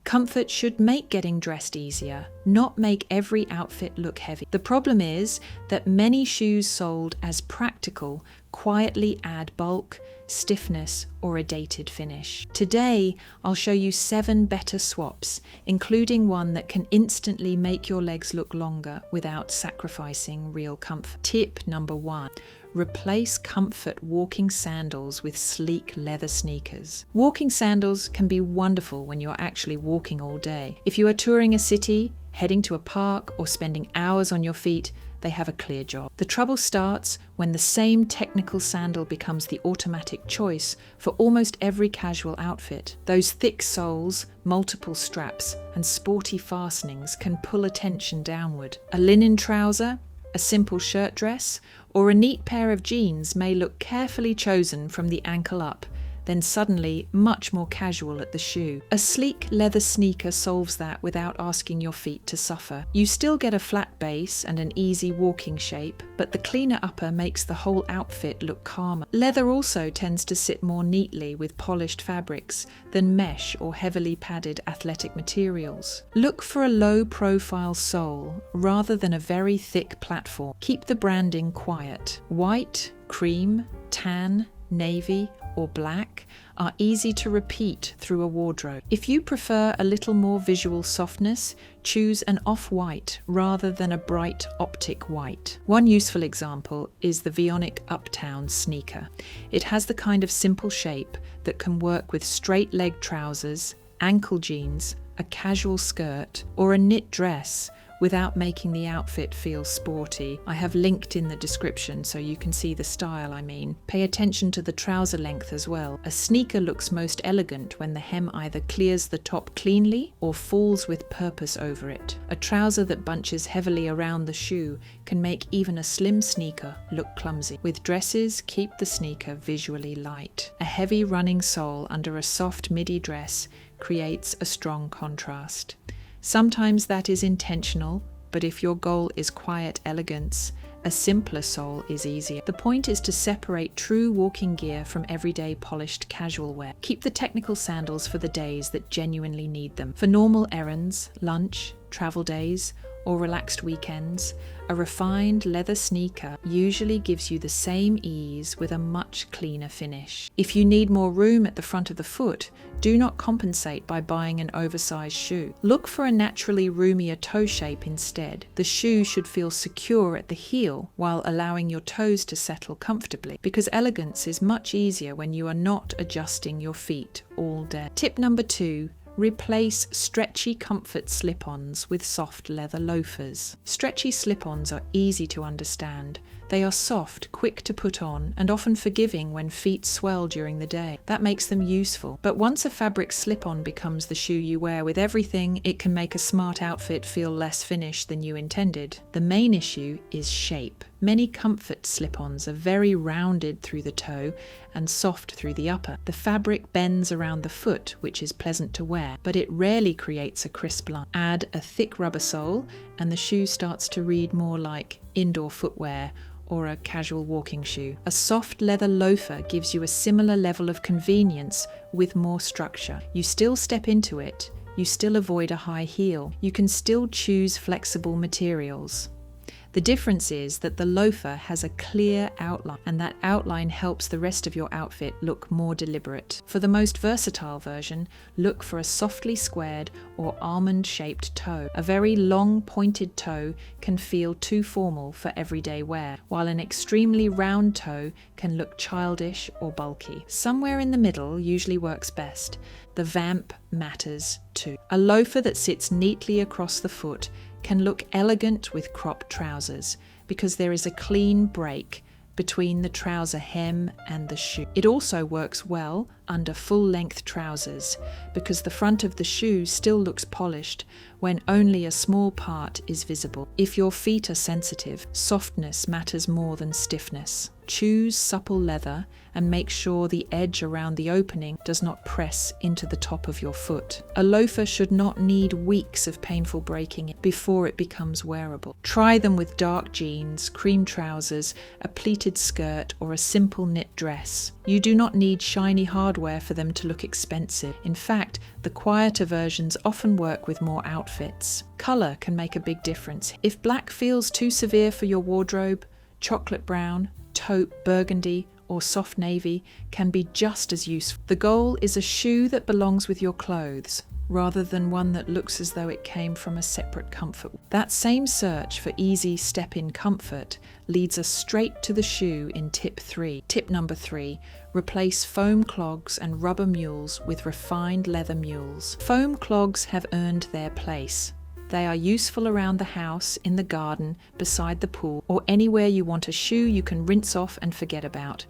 Comfort should make getting dressed easier, not make every outfit look heavy. The problem is that many shoes sold as practical quietly add bulk, stiffness, or a dated finish. Today, I'll show you 7 better swaps, including one that can instantly make your legs look longer without sacrificing real comfort. Tip number 1. Replace comfort walking sandals with sleek leather sneakers. Walking sandals can be wonderful when you're actually walking all day. If you are touring a city, heading to a park, or spending hours on your feet, they have a clear job. The trouble starts when the same technical sandal becomes the automatic choice for almost every casual outfit. Those thick soles, multiple straps, and sporty fastenings can pull attention downward. A linen trouser, a simple shirt dress, or a neat pair of jeans may look carefully chosen from the ankle up, then suddenly much more casual at the shoe. A sleek leather sneaker solves that without asking your feet to suffer. You still get a flat base and an easy walking shape, but the cleaner upper makes the whole outfit look calmer. Leather also tends to sit more neatly with polished fabrics than mesh or heavily padded athletic materials. Look for a low-profile sole rather than a very thick platform. Keep the branding quiet. White, cream, tan, navy, or black are easy to repeat through a wardrobe. If you prefer a little more visual softness, choose an off-white rather than a bright optic white. One useful example is the Vionic Uptown sneaker. It has the kind of simple shape that can work with straight leg trousers, ankle jeans, a casual skirt, or a knit dress without making the outfit feel sporty. I have linked in the description so you can see the style I mean. Pay attention to the trouser length as well. A sneaker looks most elegant when the hem either clears the top cleanly or falls with purpose over it. A trouser that bunches heavily around the shoe can make even a slim sneaker look clumsy. With dresses, keep the sneaker visually light. A heavy running sole under a soft midi dress creates a strong contrast. Sometimes that is intentional, but if your goal is quiet elegance, a simpler sole is easier. The point is to separate true walking gear from everyday polished casual wear. Keep the technical sandals for the days that genuinely need them. For normal errands, lunch, travel days, or relaxed weekends, a refined leather sneaker usually gives you the same ease with a much cleaner finish. If you need more room at the front of the foot, do not compensate by buying an oversized shoe. Look for a naturally roomier toe shape instead. The shoe should feel secure at the heel while allowing your toes to settle comfortably, because elegance is much easier when you are not adjusting your feet all day. Tip number 2. Replace stretchy comfort slip-ons with soft leather loafers. Stretchy slip-ons are easy to understand. They are soft, quick to put on, and often forgiving when feet swell during the day. That makes them useful. But once a fabric slip-on becomes the shoe you wear with everything, it can make a smart outfit feel less finished than you intended. The main issue is shape. Many comfort slip-ons are very rounded through the toe and soft through the upper. The fabric bends around the foot, which is pleasant to wear, but it rarely creates a crisp line. Add a thick rubber sole, and the shoe starts to read more like indoor footwear or a casual walking shoe. A soft leather loafer gives you a similar level of convenience with more structure. You still step into it, you still avoid a high heel, you can still choose flexible materials. The difference is that the loafer has a clear outline, and that outline helps the rest of your outfit look more deliberate. For the most versatile version, look for a softly squared or almond-shaped toe. A very long pointed toe can feel too formal for everyday wear, while an extremely round toe can look childish or bulky. Somewhere in the middle usually works best. The vamp matters too. A loafer that sits neatly across the foot can look elegant with cropped trousers because there is a clean break between the trouser hem and the shoe. It also works well under full-length trousers because the front of the shoe still looks polished when only a small part is visible. If your feet are sensitive, softness matters more than stiffness. Choose supple leather and make sure the edge around the opening does not press into the top of your foot. A loafer should not need weeks of painful breaking before it becomes wearable. Try them with dark jeans, cream trousers, a pleated skirt, or a simple knit dress. You do not need shiny hardware for them to look expensive. In fact, the quieter versions often work with more outfits. Colour can make a big difference. If black feels too severe for your wardrobe, chocolate brown, taupe, burgundy, or soft navy can be just as useful. The goal is a shoe that belongs with your clothes, rather than one that looks as though it came from a separate comfort. That same search for easy step-in comfort leads us straight to the shoe in tip 3. Tip number 3, replace foam clogs and rubber mules with refined leather mules. Foam clogs have earned their place. They are useful around the house, in the garden, beside the pool, or anywhere you want a shoe you can rinse off and forget about.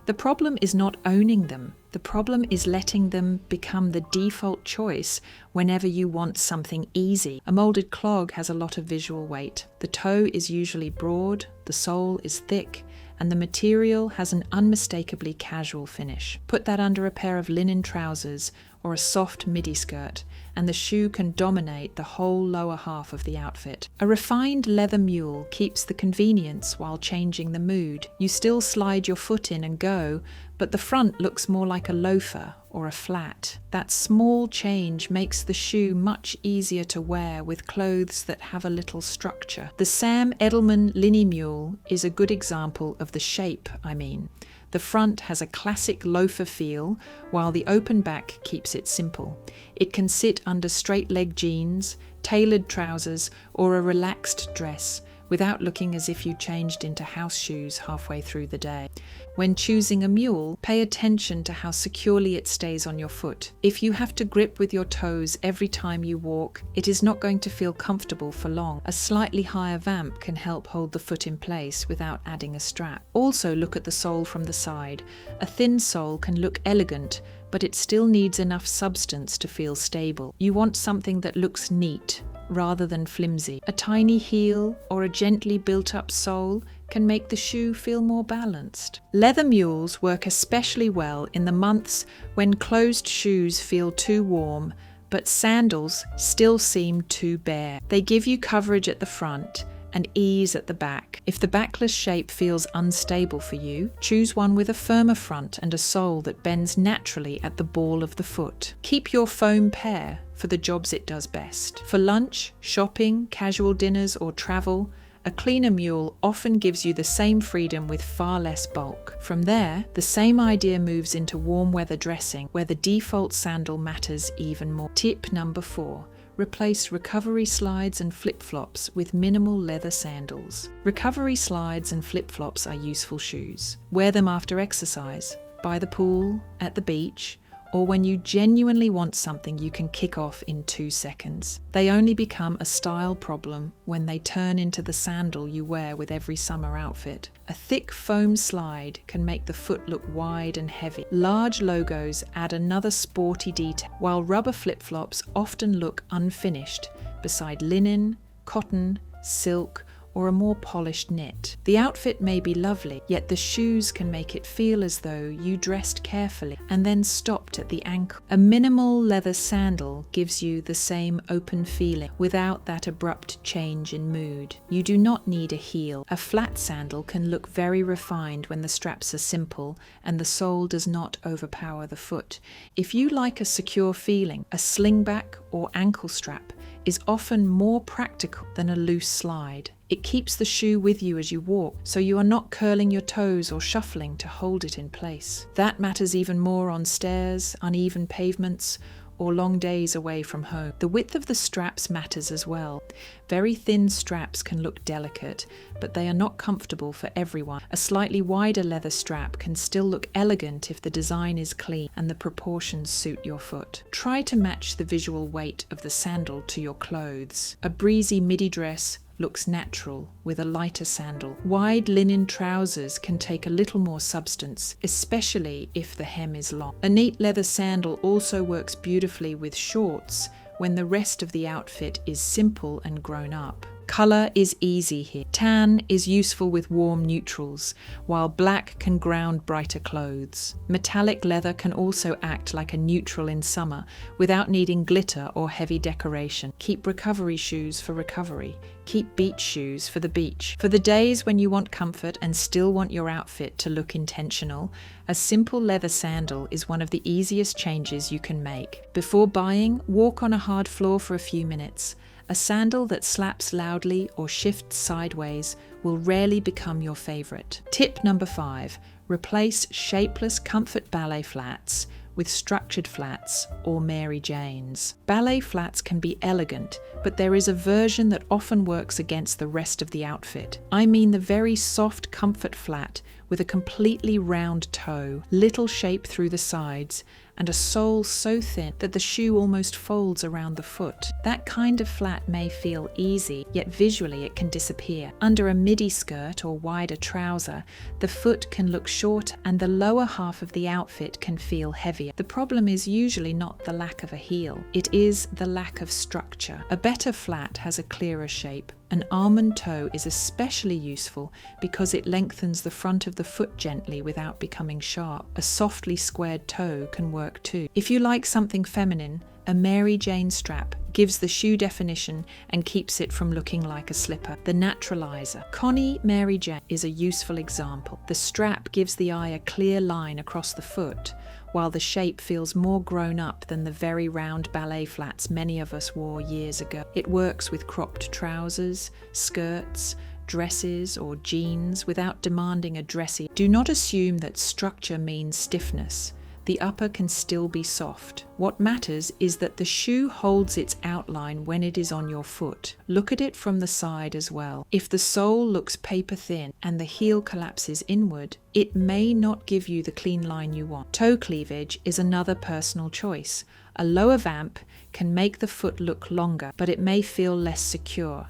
The problem is not owning them. The problem is letting them become the default choice whenever you want something easy. A molded clog has a lot of visual weight. The toe is usually broad, the sole is thick, and the material has an unmistakably casual finish. Put that under a pair of linen trousers or a soft midi skirt, and the shoe can dominate the whole lower half of the outfit. A refined leather mule keeps the convenience while changing the mood. You still slide your foot in and go, but the front looks more like a loafer or a flat. That small change makes the shoe much easier to wear with clothes that have a little structure. The Sam Edelman Linny Mule is a good example of the shape I mean. The front has a classic loafer feel, while the open back keeps it simple. It can sit under straight-leg jeans, tailored trousers, or a relaxed dress, without looking as if you changed into house shoes halfway through the day. When choosing a mule, pay attention to how securely it stays on your foot. If you have to grip with your toes every time you walk, it is not going to feel comfortable for long. A slightly higher vamp can help hold the foot in place without adding a strap. Also look at the sole from the side. A thin sole can look elegant, but it still needs enough substance to feel stable. You want something that looks neat, rather than flimsy. A tiny heel or a gently built-up sole can make the shoe feel more balanced. Leather mules work especially well in the months when closed shoes feel too warm, but sandals still seem too bare. They give you coverage at the front and ease at the back. If the backless shape feels unstable for you, choose one with a firmer front and a sole that bends naturally at the ball of the foot. Keep your foam pair for the jobs it does best. For lunch, shopping, casual dinners, or travel, a cleaner mule often gives you the same freedom with far less bulk. From there, the same idea moves into warm weather dressing, where the default sandal matters even more. Tip number 4. Replace recovery slides and flip-flops with minimal leather sandals. Recovery slides and flip-flops are useful shoes. Wear them after exercise, by the pool, at the beach, or when you genuinely want something you can kick off in 2 seconds. They only become a style problem when they turn into the sandal you wear with every summer outfit. A thick foam slide can make the foot look wide and heavy. Large logos add another sporty detail, while rubber flip-flops often look unfinished beside linen, cotton, silk, or a more polished knit. The outfit may be lovely, yet the shoes can make it feel as though you dressed carefully and then stopped at the ankle. A minimal leather sandal gives you the same open feeling without that abrupt change in mood. You do not need a heel. A flat sandal can look very refined when the straps are simple and the sole does not overpower the foot. If you like a secure feeling, a slingback or ankle strap is often more practical than a loose slide. It keeps the shoe with you as you walk, so you are not curling your toes or shuffling to hold it in place. That matters even more on stairs, uneven pavements, or long days away from home. The width of the straps matters as well. Very thin straps can look delicate, but they are not comfortable for everyone. A slightly wider leather strap can still look elegant if the design is clean and the proportions suit your foot. Try to match the visual weight of the sandal to your clothes. A breezy midi dress looks natural with a lighter sandal. Wide linen trousers can take a little more substance, especially if the hem is long. A neat leather sandal also works beautifully with shorts when the rest of the outfit is simple and grown up. Color is easy here. Tan is useful with warm neutrals, while black can ground brighter clothes. Metallic leather can also act like a neutral in summer without needing glitter or heavy decoration. Keep recovery shoes for recovery. Keep beach shoes for the beach. For the days when you want comfort and still want your outfit to look intentional, a simple leather sandal is one of the easiest changes you can make. Before buying, walk on a hard floor for a few minutes. A sandal that slaps loudly or shifts sideways will rarely become your favorite. Tip number 5, replace shapeless comfort ballet flats with structured flats or Mary Janes. Ballet flats can be elegant, but there is a version that often works against the rest of the outfit. I mean the very soft comfort flat with a completely round toe, little shape through the sides, and a sole so thin that the shoe almost folds around the foot. That kind of flat may feel easy, yet visually it can disappear. Under a midi skirt or wider trouser, the foot can look short and the lower half of the outfit can feel heavier. The problem is usually not the lack of a heel, it is the lack of structure. A better flat has a clearer shape. An almond-toe is especially useful because it lengthens the front of the foot gently without becoming sharp. A softly squared toe can work too. If you like something feminine, a Mary Jane strap gives the shoe definition and keeps it from looking like a slipper. The naturalizer. Connie Mary Jane is a useful example. The strap gives the eye a clear line across the foot, while the shape feels more grown up than the very round ballet flats many of us wore years ago. It works with cropped trousers, skirts, dresses or jeans without demanding a dressy. Do not assume that structure means stiffness. The upper can still be soft. What matters is that the shoe holds its outline when it is on your foot. Look at it from the side as well. If the sole looks paper thin and the heel collapses inward, it may not give you the clean line you want. Toe cleavage is another personal choice. A lower vamp can make the foot look longer, but it may feel less secure.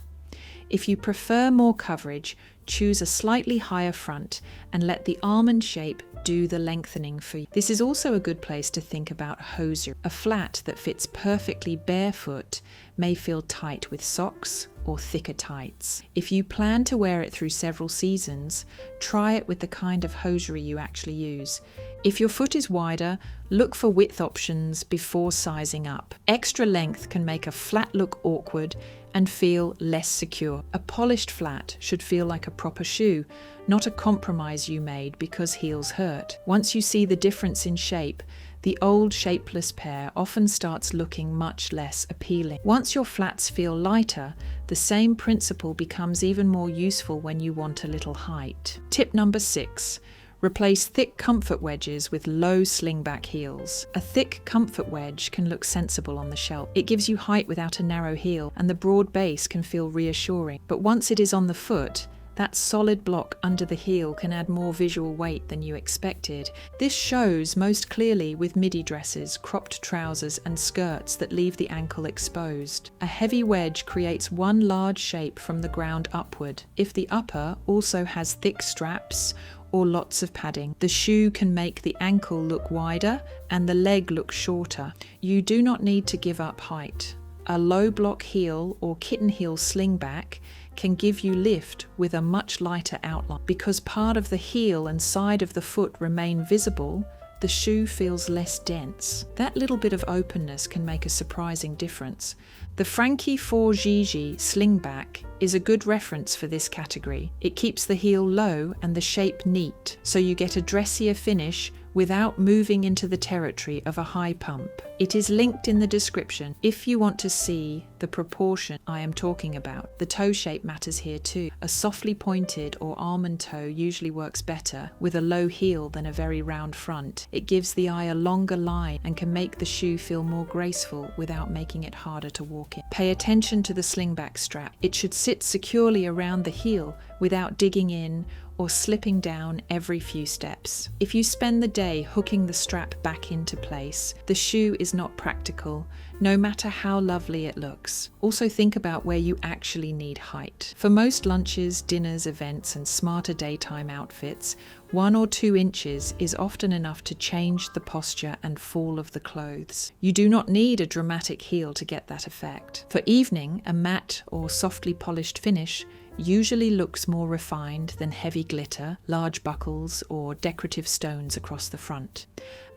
If you prefer more coverage, choose a slightly higher front and let the almond shape do the lengthening for you. This is also a good place to think about hosiery. A flat that fits perfectly barefoot may feel tight with socks or thicker tights. If you plan to wear it through several seasons, try it with the kind of hosiery you actually use. If your foot is wider, look for width options before sizing up. Extra length can make a flat look awkward and feel less secure. A polished flat should feel like a proper shoe, not a compromise you made because heels hurt. Once you see the difference in shape, the old shapeless pair often starts looking much less appealing. Once your flats feel lighter, the same principle becomes even more useful when you want a little height. Tip number 6. Replace thick comfort wedges with low slingback heels. A thick comfort wedge can look sensible on the shelf. It gives you height without a narrow heel, and the broad base can feel reassuring. But once it is on the foot, that solid block under the heel can add more visual weight than you expected. This shows most clearly with midi dresses, cropped trousers, and skirts that leave the ankle exposed. A heavy wedge creates one large shape from the ground upward. If the upper also has thick straps or lots of padding, the shoe can make the ankle look wider and the leg look shorter. You do not need to give up height. A low block heel or Kitten-Heel slingback can give you lift with a much lighter outline. Because part of the heel and side of the foot remain visible, the shoe feels less dense. That little bit of openness can make a surprising difference. The Frankie 4 Gigi slingback is a good reference for this category. It keeps the heel low and the shape neat, so you get a dressier finish without moving into the territory of a high pump. It is linked in the description if you want to see the proportion I am talking about. The toe shape matters here too. A softly pointed or almond toe usually works better with a low heel than a very round front. It gives the eye a longer line and can make the shoe feel more graceful without making it harder to walk in. Pay attention to the slingback strap. It should sit securely around the heel without digging in or slipping down every few steps. If you spend the day hooking the strap back into place, the shoe is not practical, no matter how lovely it looks. Also think about where you actually need height. For most lunches, dinners, events, and smarter daytime outfits, 1 or 2 inches is often enough to change the posture and fall of the clothes. You do not need a dramatic heel to get that effect. For evening, a matte or softly polished finish usually looks more refined than heavy glitter, large buckles, or decorative stones across the front.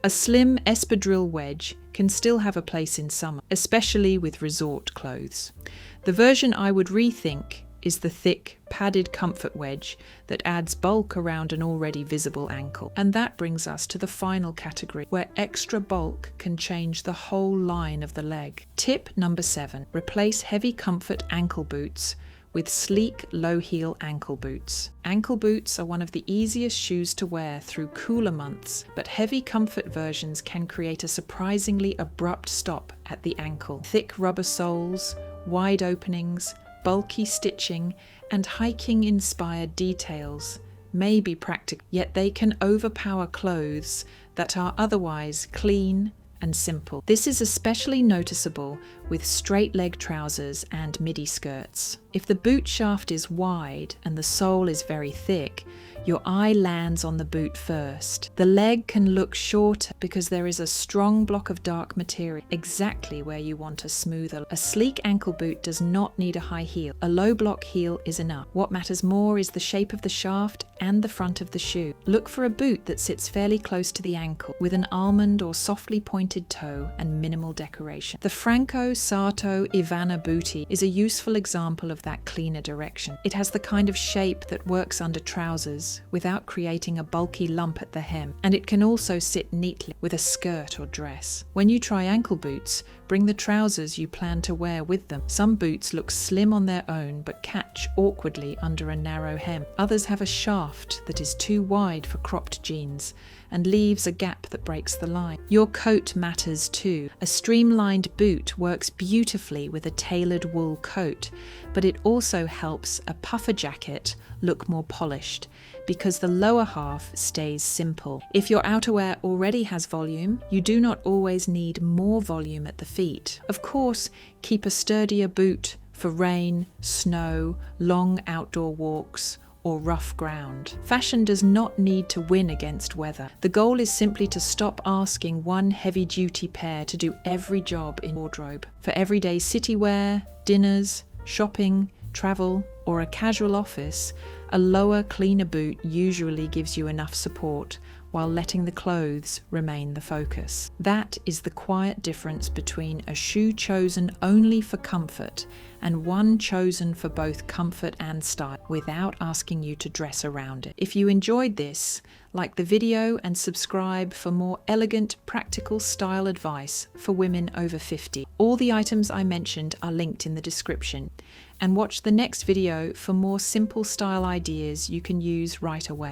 A slim espadrille wedge can still have a place in summer, especially with resort clothes. The version I would rethink is the thick, padded comfort wedge that adds bulk around an already visible ankle. And that brings us to the final category, where extra bulk can change the whole line of the leg. Tip number 7, replace heavy comfort ankle boots with sleek low-heel ankle boots. Ankle boots are one of the easiest shoes to wear through cooler months, but heavy comfort versions can create a surprisingly abrupt stop at the ankle. Thick rubber soles, wide openings, bulky stitching, and hiking-inspired details may be practical, yet they can overpower clothes that are otherwise clean and simple. This is especially noticeable with straight leg trousers and midi skirts. If the boot shaft is wide and the sole is very thick, your eye lands on the boot first. The leg can look shorter because there is a strong block of dark material exactly where you want a smoother. A sleek ankle boot does not need a high heel. A low block heel is enough. What matters more is the shape of the shaft and the front of the shoe. Look for a boot that sits fairly close to the ankle with an almond or softly pointed toe and minimal decoration. The Franco Sarto Ivana bootie is a useful example of that cleaner direction. It has the kind of shape that works under trousers without creating a bulky lump at the hem, and it can also sit neatly with a skirt or dress. When you try ankle boots, bring the trousers you plan to wear with them. Some boots look slim on their own but catch awkwardly under a narrow hem. Others have a shaft that is too wide for cropped jeans and leaves a gap that breaks the line. Your coat matters too. A streamlined boot works beautifully with a tailored wool coat, but it also helps a puffer jacket look more polished because the lower half stays simple. If your outerwear already has volume, you do not always need more volume at the feet. Of course, keep a sturdier boot for rain, snow, long outdoor walks, or rough ground. Fashion does not need to win against weather. The goal is simply to stop asking one heavy-duty pair to do every job in wardrobe. For everyday city wear, dinners, shopping, travel, or a casual office, a lower, cleaner boot usually gives you enough support while letting the clothes remain the focus. That is the quiet difference between a shoe chosen only for comfort and one chosen for both comfort and style without asking you to dress around it. If you enjoyed this, like the video and subscribe for more elegant, practical style advice for women over 50. All the items I mentioned are linked in the description. And watch the next video for more simple style ideas you can use right away.